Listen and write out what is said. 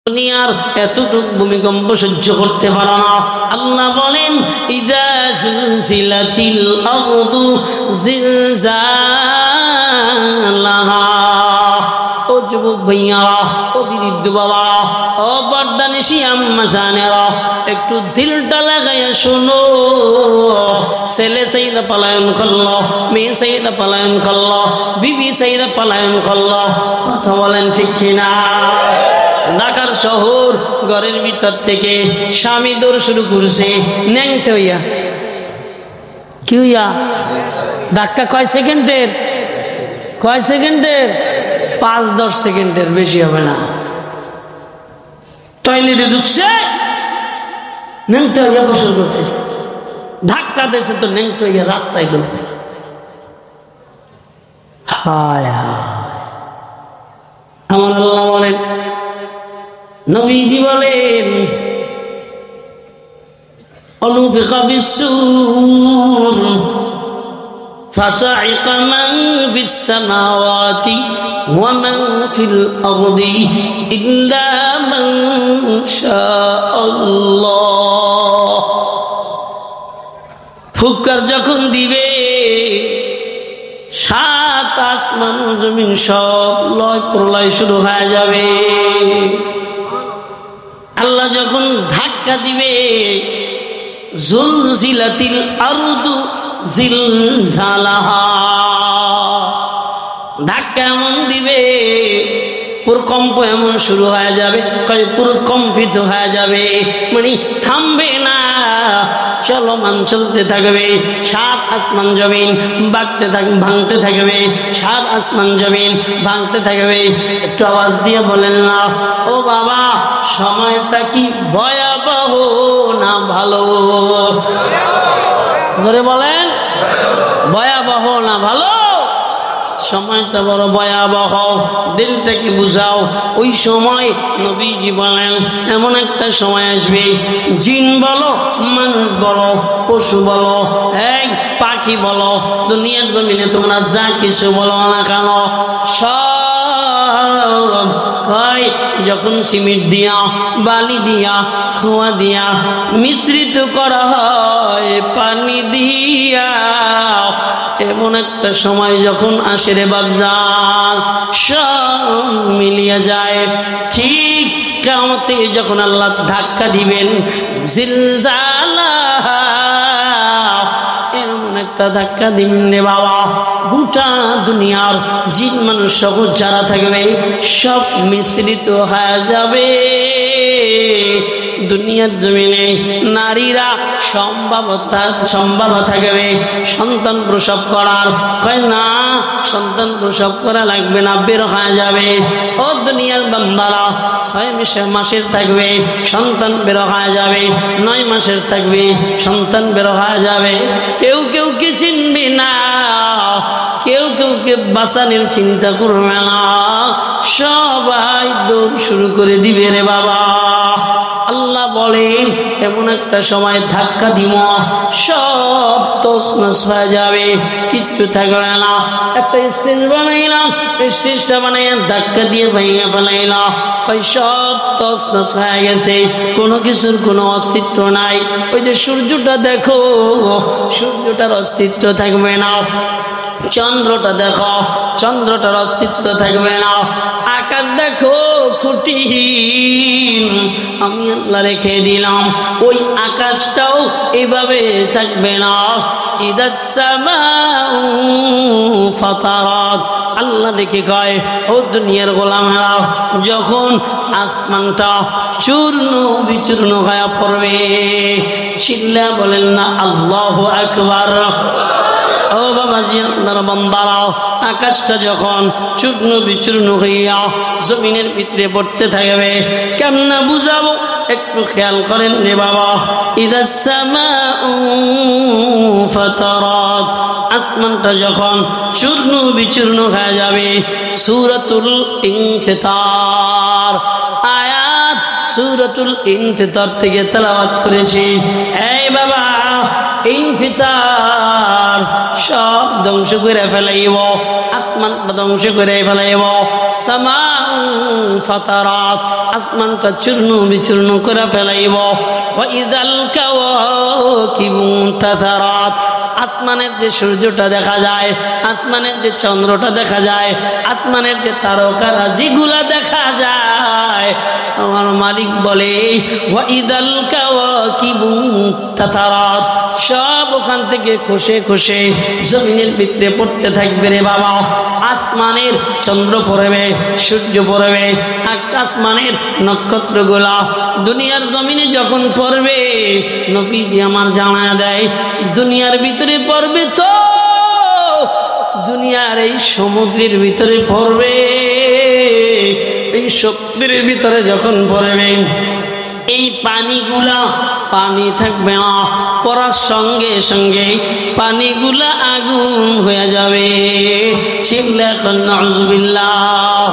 দুনিয়ার এতটুক ভূমিকম্প সহ্য করতে পারে না। আল্লাহ বলেন ইযা যুলজিলাতিল আরদু জিলজালাহা। ও যুবক ভাইয়ারা, ও বৃদ্ধ বাবা, ও বর্দানিশি আম্মা জানেরা, একটু দিলটা লাগাইয়া শোনো। ছেলে সাইদা পলায়ন করলো, মেয়ে সাইদা পলায়ন করলো, বিবি সাইদা পলায়ন করলো। কথা বলেন ঠিক কিনা? ঢাকার শহর, ঘরের ভিতর থেকে স্বামী দৌড় শুরু করছে ন্যাংটা হইয়া। কি হইয়া? ধাক্কা কয় সেকেন্ডের? কয় সেকেন্ডের? 5-10 সেকেন্ডের, বেশি হবে না। টয়লেটে ঢুকছে, ন্যাংটা হইয়া গোসল করতেছে, ধাক্কা দিয়েছে তো ন্যাংটা হইয়া রাস্তায় ঢুকবে। হায় হায়, আমার আল্লাহ বলেন, নবীজি বলেন অনুফিকা বিসসূর ফাসাইকা মান ফিস সামাওয়াতি ওয়া মান ফিল আরদি ইল্লা মান শাআল্লাহ। ফুৎকার যখন দিবে, 7 আসমান জমিন সব লয় প্রলয় শুরু হয়ে যাবে। আল্লাহ যখন ধাক্কা দিবে, জুলজিলাতিল আরদু জিলজালাহা, ধাক্কা এমন দিবে, প্রকম্প এমন শুরু হয়ে যাবে, প্রকম্পিত হয়ে যাবে, মানে থামবে না, চলমান চলতে থাকবে। 7 আসমান জমিন ভাঙতে থাকবে, 7 আসমান জমিন ভাঙতে থাকবে। একটু আওয়াজ দিয়ে বলেন না, ও বাবা, সময়টা কি ভয়াবহ না ভালো? ধরে বলেন, ভয়াবহ না ভালো? সময়টা বড় ভয়াবহ। দিনটাকে বুঝাও। ওই সময় নবীজি বলেন, এমন একটা সময় আসবে, জিন বলো, মানুষ বলো, পশু বলো, এই পাখি বলো, দুনিয়ার জমিনে তোমরা যা কিছু বলো না কেন, সব যখন সিমেন্ট দিয়া, বালি দিয়া, খোয়া দিয়া মিশ্রিত করা হয় পানি দিয়া, এমন একটা সময় যখন আসে রে বাপজান, সব মিলিয়ে যায়। ঠিক কিয়ামতে যখন আল্লাহ ধাক্কা দিবেন, জিলজালাহা, এমন একটা ধাক্কা দিবেন রে বাবা, গোটা দুনিয়ার জিন মানুষ সহ যারা থাকবে সব মিশ্রিত হয়ে যাবে। দুনিয়ার জমিনে নারীরা সম্ভব থাকবে সন্তান প্রসব করার, হয় না সন্তান প্রসব করা লাগবে না, বের হয়ে যাবে। ও দুনিয়ার বান্দারা, 6 মাসের থাকবে সন্তান বের হয়ে যাবে, 9 মাসের থাকবে সন্তান বের হয়ে যাবে। কেউ কে চিনবে না, কেউ কে বাঁচানোর চিন্তা করবে না, সবাই দৌড় শুরু করে দিবে রে বাবা। আল্লাহ বলেন, এমন একটা সময় ধাক্কা দিব, সব তছনছ হয়ে যাবে, কিচ্ছু থাকবে না। একটা স্টেজ বানাইলাম, স্টেজটা বানাইয়া ধাক্কা দিয়ে ভেঙে ফেলাইলাম, সব তছনছ হয়ে গেছে, কোনো কিছুর কোনো অস্তিত্ব নাই। ওই যে সূর্যটা দেখো, সূর্যটার অস্তিত্ব থাকবে না। চন্দ্রটা দেখো, চন্দ্রটার অস্তিত্ব থাকবে না। আকাশ দেখো, খুঁটিহীন, আমি আল্লাহ রেখে দিলাম, ওই আকাশটাও এভাবে থাকবে না। ইদাস সামাউ ফাতারাত, আল্লাহ রেখে কয়, ও দুনিয়ার গোলামেরা, যখন আসমানটা চূর্ণ বিচূর্ণ হয়ে পড়বে, চিল্লা বলেন না আল্লাহু আকবার। ও বাবাজি, আপনারা বান্দারাও, আকাশটা যখন চূর্ণ বিচূর্ণ হইয়া জমিনের ভিতরে পড়তে থাকবে, কেমনে বুঝাবো একটু খেয়াল করেন রে বাবা। ইদাস সামাউ ফাতারাত, আসমানটা যখন চূর্ণ বিচূর্ণ হয়ে যাবে। সূরাতুল ইনফিতার আয়াত, সূরাতুল ইনফিতার থেকে তেলাওয়াত করেছি। এই বাবা, ইনফিতার, সব ধ্বংস করে ফেলাইব, আসমানটা ধ্বংস করে ফেলাইব। সামা ফাতারাত, আসমানটা চূর্ণ বিচূর্ণ করে ফেলাইব। ওয়া ইযাল কাওয়াকিবু তাতারাত, আসমানের যে সূর্যটা দেখা যায়, আসমানের যে চন্দ্রটা দেখা যায়, আসমানের যে তারকারাজিগুলা দেখা যায়, আমার মালিক বলে ওয়া ইযাল কাওয়াকিবু তাতারাত, সব ওখান থেকে খসে খসে জমিনের ভিতরে পড়তে থাকবে রে বাবা। আসমানের চন্দ্র পড়বে, সূর্য পড়বে, আসমানের নক্ষত্রগুলা দুনিয়ার জমিনে যখন পড়বে, নবীজি আমার জানায়া দেয় দুনিয়ার ভিতরে পড়বে তো দুনিয়ার এই সমুদ্রের ভিতরে পড়বে। এই সমুদ্রের ভিতরে যখন পড়বে, এই পানিগুলা পানি থাকবে না, পড়ার সঙ্গে সঙ্গে পানিগুলা আগুন হয়ে যাবে। চিল্লা নাউযুবিল্লাহ।